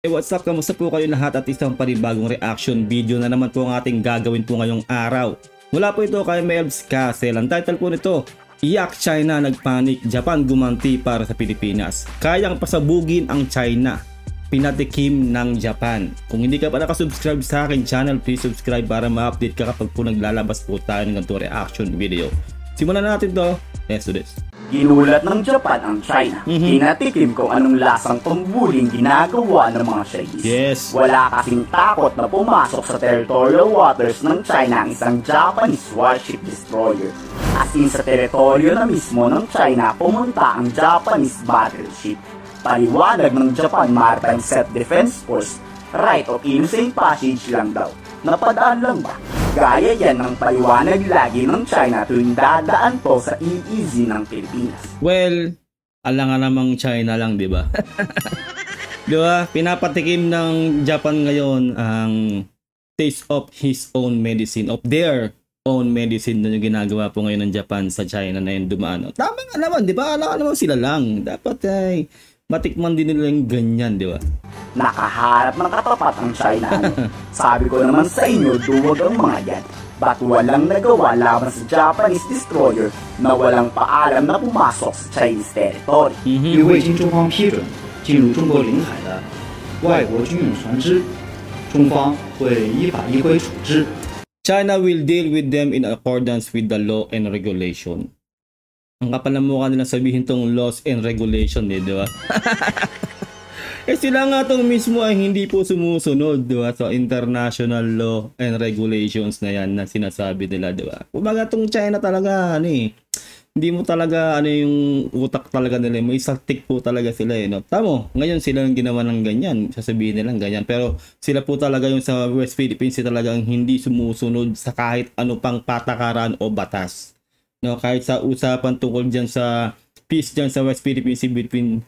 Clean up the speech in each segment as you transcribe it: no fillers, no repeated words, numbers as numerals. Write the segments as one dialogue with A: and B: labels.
A: Hey, what's up? Kamusta po kayo lahat at isang panibagong reaction video na naman po ang ating gagawin po ngayong araw. Mula po ito kay Melvs Castle. Ang title po nito, Iyak China Nagpanik, Japan Gumanti para sa Pilipinas. Kayang pasabugin ang China, pinatikim ng Japan. Kung hindi ka pa nakasubscribe sa akin channel, please subscribe para ma-update ka kapag po naglalabas po tayo ng ganito reaction video. Simulan na natin to. Let's do this.
B: Ginulat ng Japan ang China. Kinatikim kung anong lasang pambuling ginagawa ng mga Chinese.
A: Yes.
B: Wala kasing takot na pumasok sa territorial waters ng China ang isang Japanese warship destroyer. As in sa teritoryo na mismo ng China pumunta ang Japanese battleship. Paliwanag ng Japan Maritime Self-Defense Force, right of innocent passage lang daw. Napadaan lang ba? Gaya yan ng paliwanag lagi ng China tuwing dadaan po sa EEZ ng Pilipinas.
A: Well, alangan namang China lang, di ba? Di ba? Pinapatikim ng Japan ngayon ang taste of his own medicine, of their own medicine na yung ginagawa po ngayon ng Japan sa China na yung dumaan. Tama nga naman, di ba? Alangan naman sila lang. Dapat ay matikman din nila yung ganyan, di ba?
B: Nakaharap ng katapat ang China. Sabi ko naman sa inyo, duwag ang mga yan. Ba't walang nagawa laban sa Japanese destroyer na walang paalam na pumasok sa Chinese territory?
C: 于未经中方批准进入中国领海的外国军用船只，中方会依法依规处置。
A: China will deal with them in accordance with the law and regulation. Ang kapal na mukha nila sabihin tong laws and regulation, di ba? Eh sila nga tong mismo ay hindi po sumusunod, di ba? So international law and regulations na yan na sinasabi nila, di ba? Kumbaga tong China talaga, hindi mo talaga, yung utak talaga nila. May saltik po talaga sila, no? Tamo, ngayon sila yung ginawa ng ganyan, sasabihin nilang ganyan. Pero sila po talaga yung sa West Philippines talagang hindi sumusunod sa kahit ano pang patakaran o batas. No, kahit sa usapan tungkol dyan sa peace dyan sa West Philippines between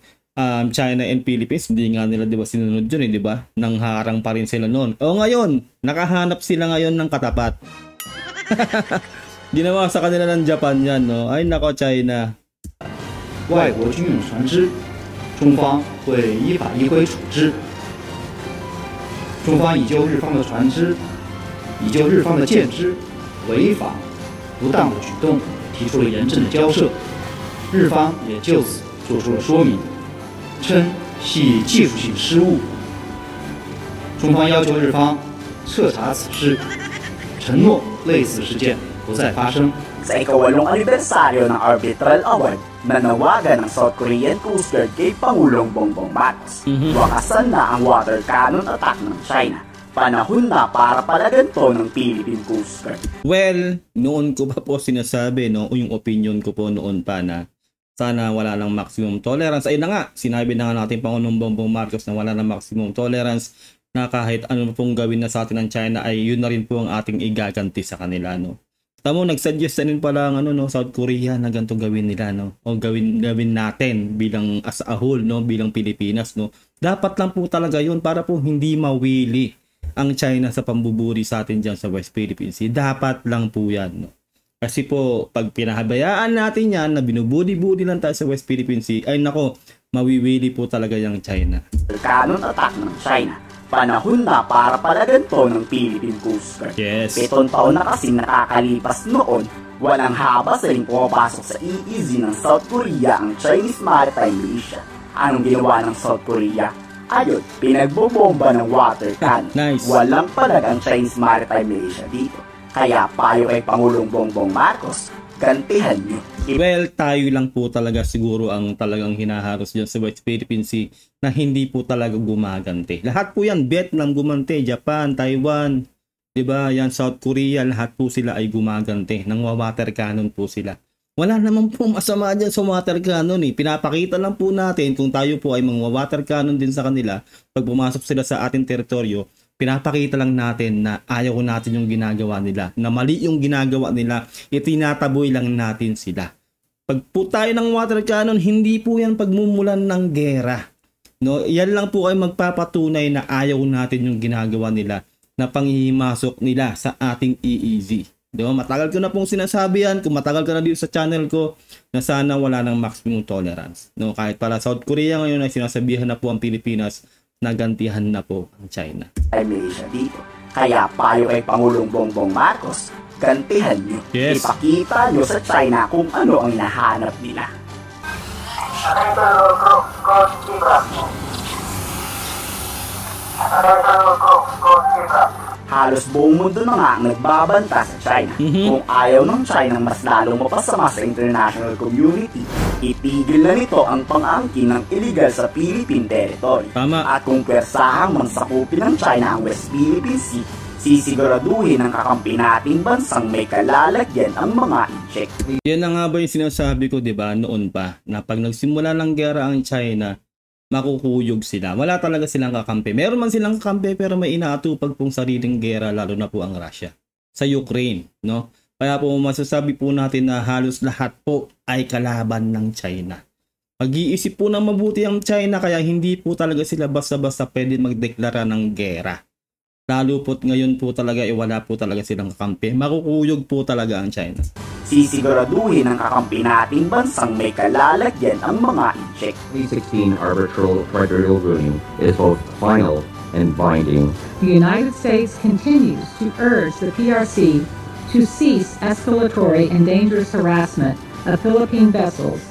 A: China and Philippines, hindi nga nila, di ba, sinunod yun, di ba? Nang harang pa rin sila noon. O ngayon, nakahanap sila ngayon ng katapat. Ginawa sa kanila ng Japan yan, no? Ay nako, China.
C: 外国军用船只，中方会依法依规处置。中方已就日方的船只，已就日方的舰只违法不当的举动提出了严正的交涉，日方也就此作出了说明，称系技术性失误。中方要求日方彻查此事，承诺类似事件不再发生。
B: Sa ikawalong anibersaryo ng Arbitral Award, nanawagan ng South Korean Coast Guard kay Pangulong Bongbong Marcos. Wakasan na ang water cannon attack ng China. Panahon na para palaganto ng Philippine Coast Guard.
A: Well, noon ko pa po sinasabi, no, yung opinion ko po noon pa na sana wala ng maximum tolerance. Ayun na nga, sinabi na nga natin Pangulong Bongbong Marcos na wala ng maximum tolerance, na kahit ano pong gawin na sa atin ng China ay yun na rin po ang ating igaganti sa kanila, no. Tamo, nag-suggest na rin pala ang South Korea na ganito gawin nila, no, o gawin natin bilang as a whole, no, bilang Pilipinas, no. Dapat lang po talaga yun para po hindi mawili ang China sa pambuburi sa atin dyan sa West Philippines Sea. Dapat lang po yan, no. Kasi po, pag pinahabayaan natin yan na binubudi-budi lang tayo sa West Philippines Sea, ay nako, mawiwili po talaga yung China.
B: Cannon attack ng China. Panahon na para palaganto ng Philippine Coast Guard.
A: Yes.
B: 7 taon na kasing nakakalipas noon, walang habas na rin pumapasok sa EEZ ng South Korea ang Chinese Maritime Militia. Anong ginawa ng South Korea? Ayun, pinagbobomba ng water cannon.
A: Nice.
B: Walang palag ang Chinese Maritime Militia dito. Kaya payo kay Pangulong Bongbong Marcos, gantihan niyo.
A: Well, tayo lang po talaga siguro ang talagang hinaharos dyan sa West Philippine Sea na hindi po talaga gumaganti. Lahat po yan, Vietnam gumanti, Japan, Taiwan, diba, yan South Korea, lahat po sila ay gumaganti. Nang water cannon po sila. Wala naman po masama dyan sa water cannon, eh. Pinapakita lang po natin kung tayo po ay water cannon din sa kanila, pag pumasok sila sa ating teritoryo, pinapakita lang natin na ayaw natin yung ginagawa nila, na mali yung ginagawa nila, itinataboy lang natin sila. Pag po tayo ng water cannon, hindi po yan pagmumulan ng gera. No, yan lang po ay magpapatunay na ayaw natin yung ginagawa nila, na panghihimasok nila sa ating EEZ. Diba? Matagal ko na pong sinasabi yan, kung matagal ka na dito sa channel ko, na sana wala ng maximum tolerance. No, kahit para South Korea ngayon ay sinasabihan na po ang Pilipinas nagantihan na po ang China.
B: Ay Malaysia dito. Kaya payo kay Pangulong Bongbong Marcos, gantihan nyo.
A: Yes.
B: Ipakita nyo sa China kung ano ang hinahanap nila. Halos buong mundo na nga ang nagbabanta sa China. Kung ayaw ng China mas lalong mapasama sa international community, itigil na nito ang pang-angkin ng illegal sa Philippine territory.
A: Tama.
B: At kung pwersahang mansakupin ng China ang West Philippine Sea, sisiguraduhin ng kakampi nating bansang may kalalagyan ang mga incheck.
A: Yan na nga ba yung sinasabi ko, di ba, noon pa, na pag nagsimula ng gera ang China, makukuyog sila. Wala talaga silang kakampi. Meron man silang kakampi pero may inaatupag pong sariling gera, lalo na po ang Russia sa Ukraine, no? Kaya po masasabi po natin na halos lahat po ay kalaban ng China. Pag-iisip po ng mabuti ang China, kaya hindi po talaga sila basta-basta pwede magdeklara ng gera. Lalo po't ngayon po talaga wala po talaga silang kakampi. Makukuyog po talaga ang China.
B: Sisiguraduhin ng kakampi nating bansang may kalalagyan ang mga incheck.
D: 2016 arbitral territorial ruling is both final and binding.
E: The United States continues to urge the PRC to cease escalatory and dangerous harassment of Philippine vessels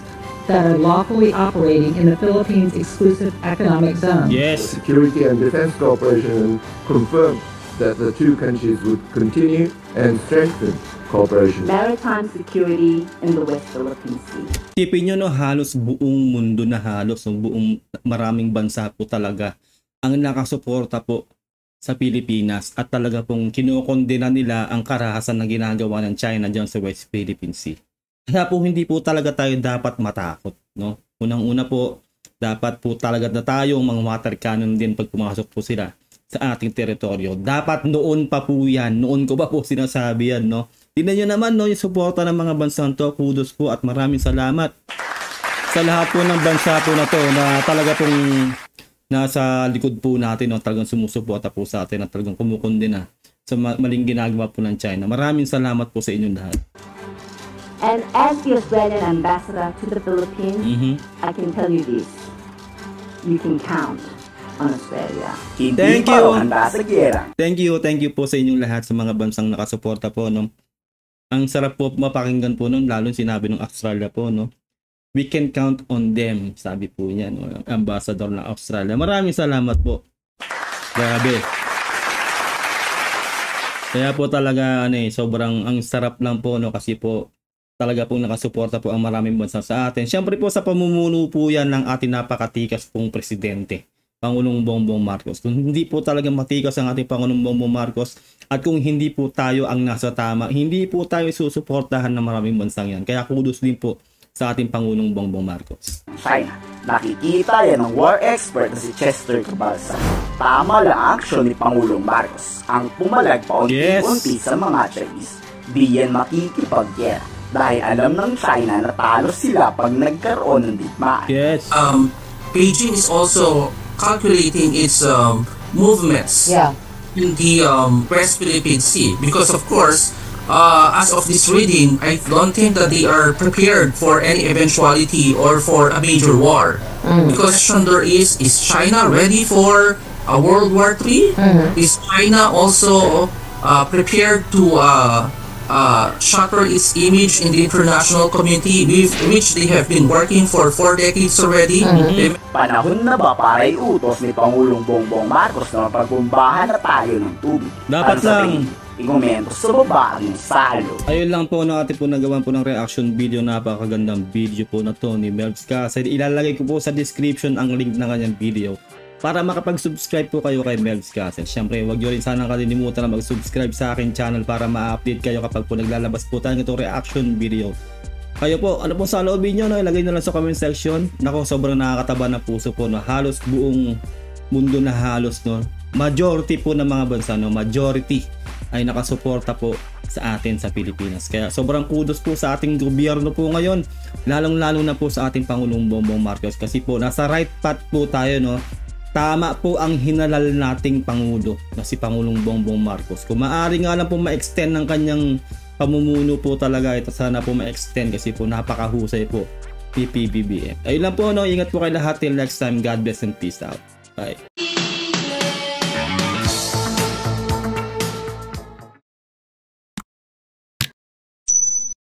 E: that are lawfully operating in the Philippines' exclusive economic zone.
A: Yes.
F: The Security and Defense Cooperation confirmed that the two countries would continue and strengthen cooperation.
B: Maritime security in the West Philippine Sea.
A: Tipin nyo, no, halos buong mundo na halos, buong maraming bansa po talaga ang nakasuporta po sa Pilipinas at talaga pong kinokondena nila ang karahasan na ginagawa ng China dyan sa West Philippine Sea. Kaya po hindi po talaga tayo dapat matakot, no? Unang-una po, dapat po talaga na tayong mga water cannon din pag pumasok po sila sa ating teritoryo. Dapat noon pa po yan, noon ko ba po sinasabi yan, no? Tingnan nyo naman, no, yung suporta ng mga bansang to. Kudos po at maraming salamat sa lahat po ng bansa po na to na talaga pong nasa likod po natin, no, talagang sumusuporta po sa atin at talagang kumukondena sa maling ginagawa po ng China. Maraming salamat po sa inyong lahat.
G: And as the Australian ambassador to the Philippines, I can tell you this: you can count on Australia.
A: Thank you.
B: Thank
A: Thank you po sa inyong lahat sa mga bansang nakasuporta po, no. Ang sarap po mapakinggan po nun, lalo sinabi ng Australia po, no. We can count on them, sabi po niya, no, ambassador ng Australia. Maraming salamat po. Grabe. Kaya po talaga sobrang ang sarap lang po, no, kasi po talaga pong nakasuporta po ang maraming bansa sa atin. Siyempre po sa pamumuno po yan ng ating napakatikas pong presidente, Pangulong Bongbong Marcos. Kung hindi po talaga matikas ang ating Pangulong Bongbong Marcos at kung hindi po tayo ang nasa tama, hindi po tayo susuportahan ng maraming bansang yan. Kaya kudos din po sa ating Pangulong Bongbong Marcos.
B: China, nakikita yan ng war expert na si Chester Cabalsa. Tama lang ang aksyon ni Pangulong Marcos, ang pumalag paunti-unti sa mga Chinese. Di yan makikipagyera. Dahil alam ng China na talo sila pag nagkaroon ng digmaan.
A: Yes.
H: Beijing is also calculating its movements in the West Philippine Sea because, of course, as of this reading, I don't think that they are prepared for any eventuality or for a major war. The question there is China ready for a World War III? Is China also prepared to shatter its image in the international community with which they have been working for 4 decades already?
B: Panahon na ba para iutos ni Pangulong Bongbong Marcos na mapagbombahan na tayo ng tubig?
A: Dapat lang.
B: I-komento sa baba ang salo.
A: Ayun lang po na ating po nagawan po ng reaction video. Napakagandang video po na to ni Melvs Castle. Ilalagay ko po sa description ang link ng kanyang video para makapag-subscribe po kayo kay Melvs Castle. Siyempre, huwag nyo rin sana kalilimutan na mag-subscribe sa akin channel para ma-update kayo kapag po naglalabas po tayo itong reaction video. Kayo po, ano po sa loobin nyo, no? Ilagay nyo lang sa comment section. Nako, sobrang nakakataba na puso po, no? Halos buong mundo na halos, no? Majority po ng mga bansa, no? Majority ay nakasuporta po sa atin sa Pilipinas. Kaya sobrang kudos po sa ating gobyerno po ngayon. Lalong-lalo na po sa ating Pangulong Bongbong Marcos. Kasi po, nasa right path po tayo, no? Tama po ang hinalal nating Pangulo na si Pangulong Bongbong Marcos. Kung maaari nga lang po ma-extend ng kanyang pamumuno po talaga ito, sana po ma-extend kasi po napakahusay po PBBM. Ayun lang po, no? Ingat po kayo lahat till next time. God bless and peace out. Bye.